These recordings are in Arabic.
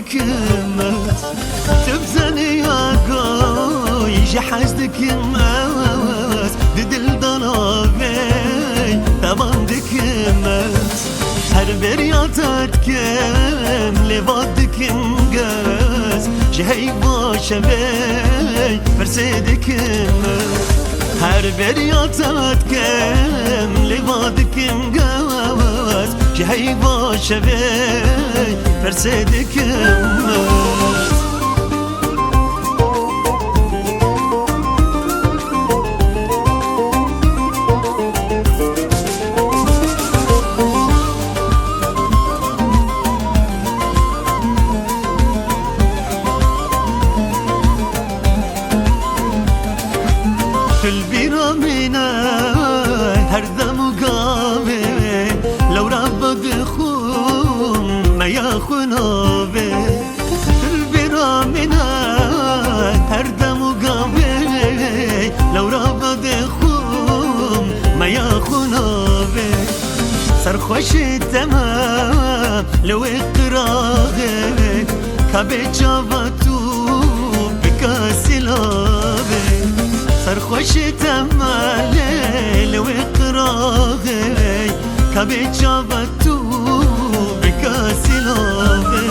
دكمت تبزني يا قوي جحز دكمت ددل ضربي طبعا دكمت هر برياتت كم لباد دكمت جهي باشا بي فرسي دكمت هر برياتت كم لباد دكمت جهي باشا بي فرسي دكمت البيرة منا هرذا مقابل لو ربك خون ما يخونا به البيرة منا هرذا مقابل لو ربك خون ما يخونا به سرخوش تمام لو اقراغي كابي جابتو بكاسي لابي سرخوش تمالي لو اقراغي كابي جابتو بكاسي لابي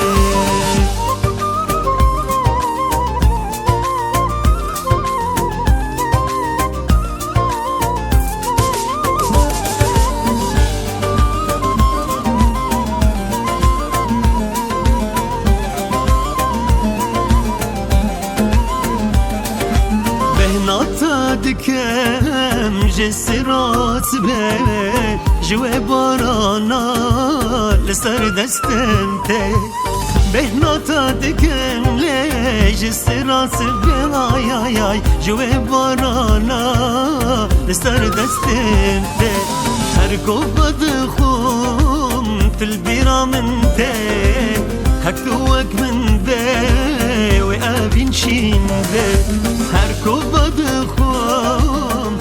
دكم جسرات بي جوي بارانا لسر دستنتي بهناتا دكم لي جسرات بي آي آي آي جوي بارانا لسر دستنتي هر قوة دخوم في البيرا من تي هكتوك من بي وقابين شين بي هر قوة دخوم